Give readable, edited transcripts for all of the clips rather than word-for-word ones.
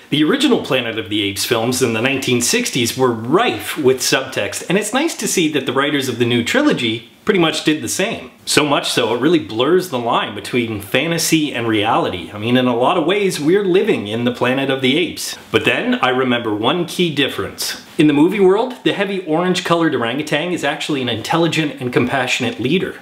The original Planet of the Apes films in the 1960s were rife with subtext, and it's nice to see that the writers of the new trilogy pretty much did the same. So much so, it really blurs the line between fantasy and reality. I mean, in a lot of ways, we're living in the Planet of the Apes. But then I remember one key difference. In the movie world, the heavy orange-colored orangutan is actually an intelligent and compassionate leader.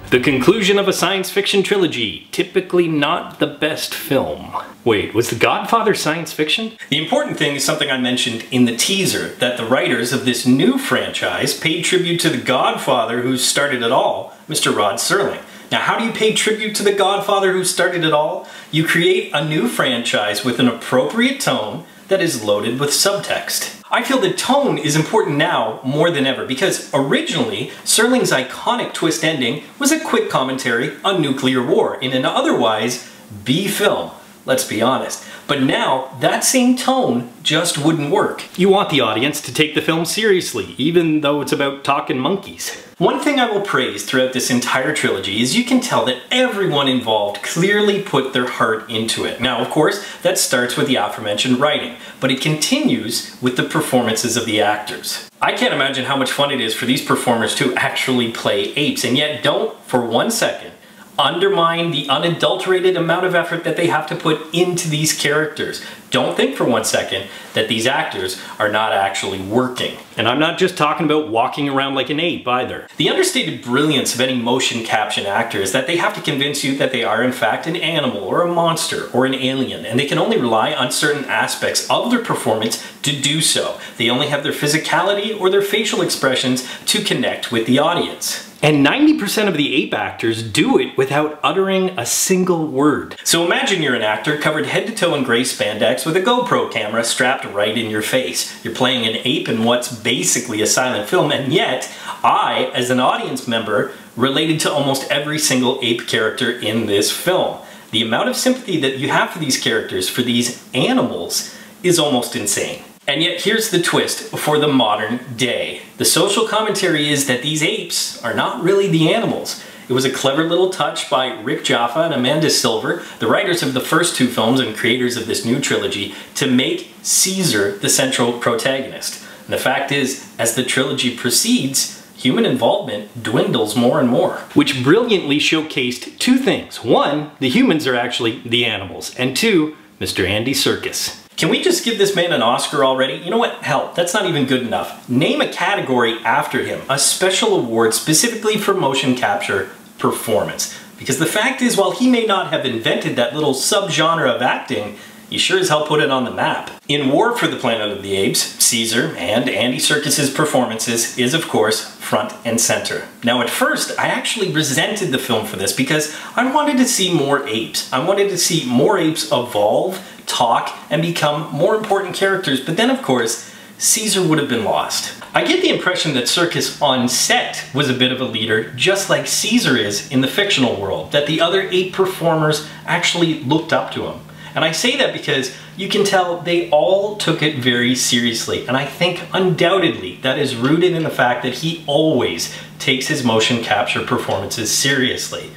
The conclusion of a science fiction trilogy, typically not the best film. Wait, was The Godfather science fiction? The important thing is something I mentioned in the teaser, that the writers of this new franchise paid tribute to the Godfather who started it all, Mr. Rod Serling. Now, how do you pay tribute to the Godfather who started it all? You create a new franchise with an appropriate tone that is loaded with subtext. I feel that tone is important now more than ever because originally Serling's iconic twist ending was a quick commentary on nuclear war in an otherwise B film, let's be honest. But now that same tone just wouldn't work. You want the audience to take the film seriously, even though it's about talking monkeys. One thing I will praise throughout this entire trilogy is you can tell that everyone involved clearly put their heart into it. Now, of course, that starts with the aforementioned writing, but it continues with the performances of the actors. I can't imagine how much fun it is for these performers to actually play apes, and yet don't, for 1 second, undermine the unadulterated amount of effort that they have to put into these characters. Don't think for 1 second that these actors are not actually working. And I'm not just talking about walking around like an ape either. The understated brilliance of any motion caption actor is that they have to convince you that they are in fact an animal or a monster or an alien, and they can only rely on certain aspects of their performance to do so. They only have their physicality or their facial expressions to connect with the audience. And 90% of the ape actors do it without uttering a single word. So imagine you're an actor covered head to toe in gray spandex with a GoPro camera strapped right in your face. You're playing an ape in what's basically a silent film, and yet I, as an audience member, related to almost every single ape character in this film. The amount of sympathy that you have for these characters, for these animals, is almost insane. And yet here's the twist for the modern day. The social commentary is that these apes are not really the animals. It was a clever little touch by Rick Jaffa and Amanda Silver, the writers of the first two films and creators of this new trilogy, to make Caesar the central protagonist. And the fact is, as the trilogy proceeds, human involvement dwindles more and more. Which brilliantly showcased two things. One, the humans are actually the animals. And two, Mr. Andy Sirkis. Can we just give this man an Oscar already? You know what? Hell, that's not even good enough. Name a category after him, a special award specifically for motion capture performance. Because the fact is, while he may not have invented that little subgenre of acting, he sure as hell put it on the map. In War for the Planet of the Apes, Caesar and Andy Serkis's performances is, of course, front and center. Now, at first, I actually resented the film for this because I wanted to see more apes. I wanted to see more apes evolve, talk, and become more important characters, but then, of course, Caesar would have been lost. I get the impression that Sirkis on set was a bit of a leader, just like Caesar is in the fictional world, that the other ape performers actually looked up to him. And I say that because you can tell they all took it very seriously, and I think undoubtedly that is rooted in the fact that he always takes his motion capture performances seriously.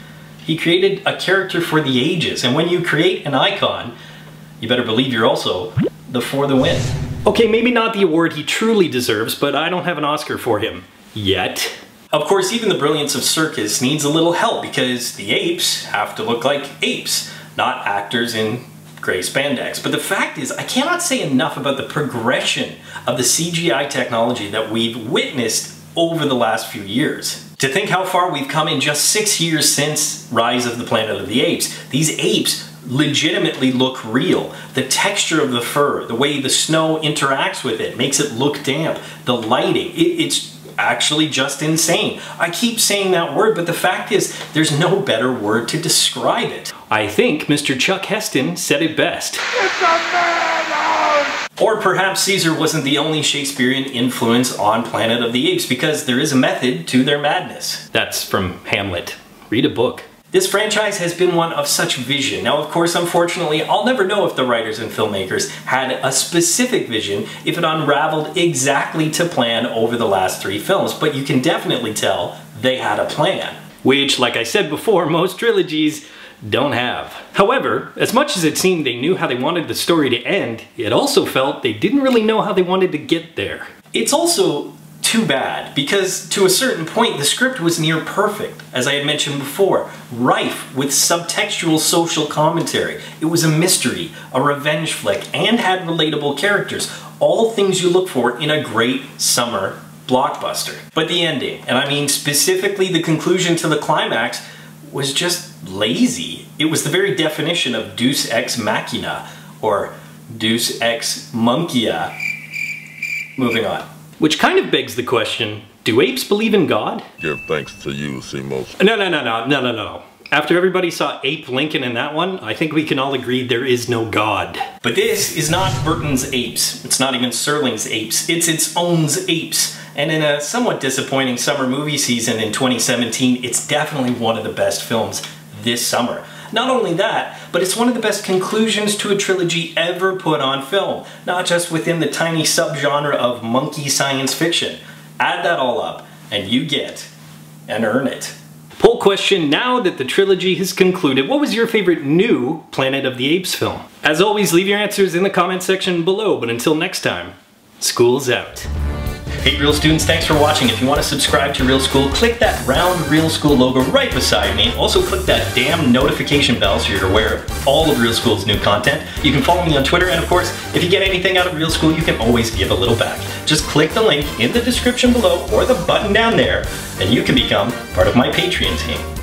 He created a character for the ages, and when you create an icon, you better believe you're also for the win. Okay, maybe not the award he truly deserves, but I don't have an Oscar for him. Yet. Of course, even the brilliance of Sirkis needs a little help because the apes have to look like apes, not actors in gray spandex. But the fact is, I cannot say enough about the progression of the CGI technology that we've witnessed over the last few years. To think how far we've come in just 6 years since Rise of the Planet of the Apes, these apes legitimately look real. The texture of the fur, the way the snow interacts with it, makes it look damp. The lighting, it's actually just insane. I keep saying that word, but the fact is, there's no better word to describe it. I think Mr. Chuck Heston said it best. It's a madhouse! Or perhaps Caesar wasn't the only Shakespearean influence on Planet of the Apes, because there is a method to their madness. That's from Hamlet. Read a book. This franchise has been one of such vision. Now, of course, unfortunately, I'll never know if the writers and filmmakers had a specific vision if it unraveled exactly to plan over the last 3 films, but you can definitely tell they had a plan. Which, like I said before, most trilogies don't have. However, as much as it seemed they knew how they wanted the story to end, it also felt they didn't really know how they wanted to get there. It's also too bad, because to a certain point the script was near perfect, as I had mentioned before, rife with subtextual social commentary. It was a mystery, a revenge flick, and had relatable characters, all things you look for in a great summer blockbuster. But the ending, and I mean specifically the conclusion to the climax, was just lazy. It was the very definition of Deus Ex Machina, or Deus Ex Monkia. Moving on. Which kind of begs the question, do apes believe in God? Give thanks to you, Simos. No. After everybody saw Ape Lincoln in that one, I think we can all agree there is no God. But this is not Burton's Apes. It's not even Serling's Apes. It's its own Apes. And in a somewhat disappointing summer movie season in 2017, it's definitely one of the best films this summer. Not only that, but it's one of the best conclusions to a trilogy ever put on film, not just within the tiny subgenre of monkey science fiction. Add that all up, and you get and earn it. Poll question, now that the trilogy has concluded, what was your favorite new Planet of the Apes film? As always, leave your answers in the comment section below, but until next time, school's out. Hey Real students, thanks for watching. If you want to subscribe to Real School, click that round Real School logo right beside me. Also click that damn notification bell so you're aware of all of Real School's new content. You can follow me on Twitter, and of course, if you get anything out of Real School, you can always give a little back. Just click the link in the description below or the button down there, and you can become part of my Patreon team.